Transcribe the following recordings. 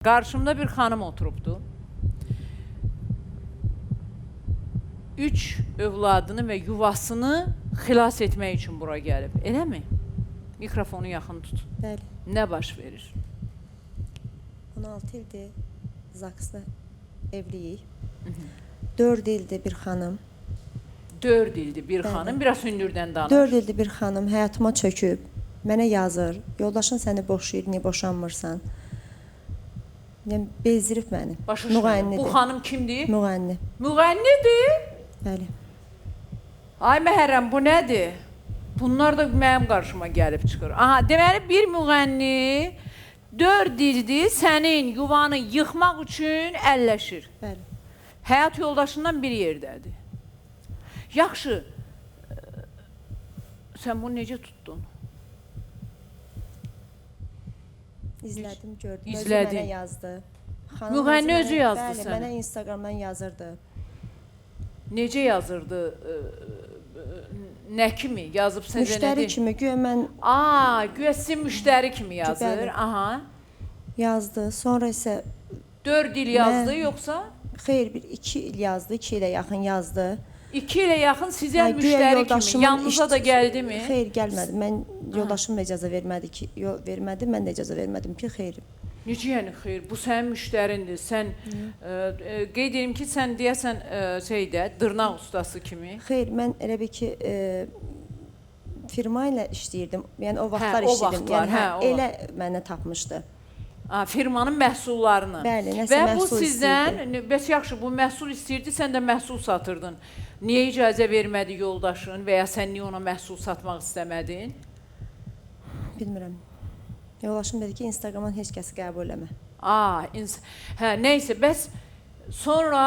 Qarşımda bir xanım oturubdu. 3 övladını və yuvasını xilas etmək üçün bura gəlib. Eləmi? Mikrofonu yaxın tut. Bəli. Nə baş verir? 16 ildir Zaksda evliyik. 4 ildir bir xanım. 4 ildir bir Bəli. xanım. Biraz hündürdən danış. 4 ildir bir xanım həyatıma çöküb. Mənə yazır. Yoldaşın səni boşayır, niyə boşanmırsan? Yəni bezdirib məni. Başa düşmədim. Müğənnidir. Bu xanım kimdir? Müğənni. Müğənnidir. Bəli. Ay Məhərrəm, bu nədir? Bunlar da mənim qarşıma gəlib çıxır. Aha, deməli bir müğənni 4 ildir sənin yuvanı yıxmaq üçün əlləşir. Bəli. Həyat yoldaşından bir yerdədir. Yaxşı, sən bunu necə tutdun? İzlədim, gördüm. İzlədin. Özü mənə yazdı. Xanım Müğənni özü mənə- yazdı bəli, sənə. Mənə Instagramdan yazırdı. Necə yazırdı? Nə kimi yazıb sən Müştəri kimi güya mən güya sizin müştəri kimi yazır. Bəli. Aha. yazdı. Sonra isə 4 il yazdı yoxsa xeyr bir 2 il yazdı, 2 ilə yaxın yazdı. 2 ilə yaxın sizə Hə, güya müştəri kimi yoldaşımın yanınıza da gəldimi? Xeyr, gəlmədi. Mən yoldaşım da icazə vermədi ki, vermədi, mən də icazə vermədim ki, xeyr. Necə yəni xeyr? Bu sənin müştərindir. Sən qeyd edim ki, sən deyəsən şeydə dırnaq ustası kimi. Xeyr, mən elə bir ki firma ilə işləyirdim. Yəni o vaxtlar o işləyirdim. vaxtlar, Yəni o elə mənə tapmışdı. Firmanın məhsullarını. Bəli, nəsə Və bu məhsul sizdən, istəyirdi. bəs yaxşı, bu məhsul istəyirdi, sən də məhsul satırdın. Niyə icazə vermədi yoldaşın və ya sən niyə ona məhsul satmaq istəmədin? Bilmirəm. Yoldaşım dedi ki, Instagramdan heç kəsi qəbul eləmə. Hə, neysə, bəs sonra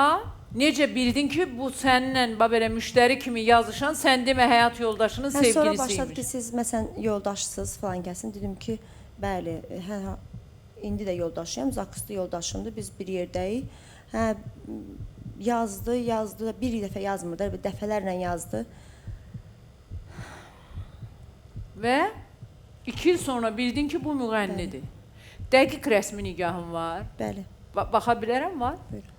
necə bildin ki, bu səninlə belə müştəri kimi yazışan, sən demə həyat yoldaşının Hə, sonra başladı ki, sevgilisiymiş. siz məsələn yoldaşsınız falan gəlsin. Dedim ki, bəli, hə, indi də yoldaşıyam, Zaksda yoldaşımdır, biz bir yerdəyik. Hə, yazdı, bir dəfə yazmırdı, dəfələrlə yazdı. Və 2 il sonra bildin ki, bu müğənnidir. Dəqiq rəsmi nigahın var. Bəli, Baxa bilərəm, var? buyurun.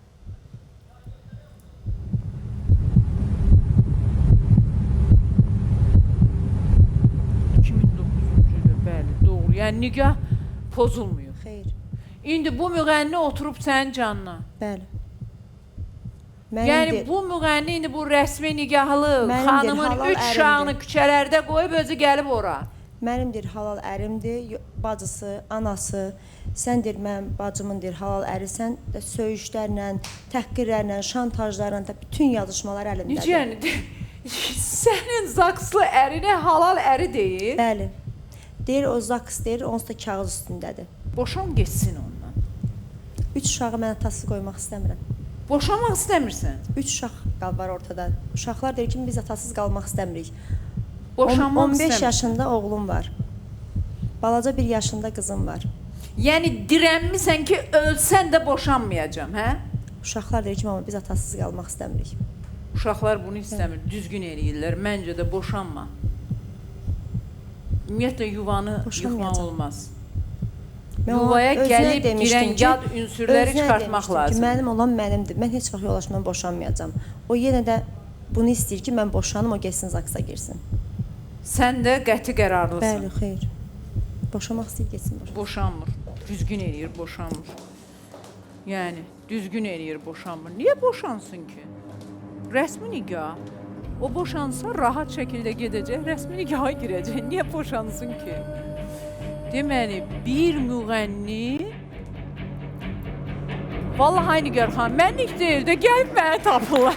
Bəli, doğru. Yəni nigah pozulmuyor. Xeyr, İndi bu müğənni oturub sənin canına. bəli. Yəni bu müğənni indi bu rəsmi nigahlı Mənimdir, xanımın halal 3 uşağını ərimdir. küçələrdə qoyub özü gəlib ora. Mənimdir, halal ərimdir, bacısı, anası. Səndir, mən bacımındır, halal ərisən. Söyüşlərlə, təhqirlərlə, şantajlarla da bütün yazışmalar əlimdədir. Necə yəni? Sənin zakslı ərinə halal əri deyil. Bəli. Deyir, o zaks deyir, onsuz da kağız üstündədir. Boşan geçsin ondan. 3 uşağı mən atasız qoymaq istəmirəm. Boşanmaq istəmirsən. 3 uşaq var ortada. Uşaqlar deyir ki, biz atasız qalmaq istəmirik. Boşanmaq 15 istəmirsən. yaşında oğlum var. Balaca 1 yaşında qızım var. Yəni dirənmisən ki, ölsən də boşanmayacam, hə? Uşaqlar deyir ki, mama biz atasız qalmaq istəmirik. Uşaqlar bunu istəmir, düzgün eləyirlər. Məncə də boşanma. Ümumiyyətlə yuvanı yıxmaq Boşanmayacam. olmaz. Mən Yuvaya ona özünə gəlib demişdim girən ki, yad ünsürləri özünə çıxartmaq demişdim lazım. Ki, mənim olan mənimdir. Mən heç vaxt yoldaşımdan boşanmayacam. O yenə də bunu istəyir ki, mən boşanım, o getsin Zaksa girsin. Sən də qəti qərarlısan. Bəli, xeyr. Boşamaq istəyir, getsin boşansın. Boşanmır. Düzgün eləyir, boşanmır. Yəni, düzgün eləyir, boşanmır. Niyə boşansın ki? Rəsmi nigah. O boşansa rahat şəkildə gedəcək, rəsmi nigaha girəcək. Niyə boşansın ki? Deməli, bir müğənni Vallahi Nigar xan, mənlik deyil də gəlib mənə tapırlar.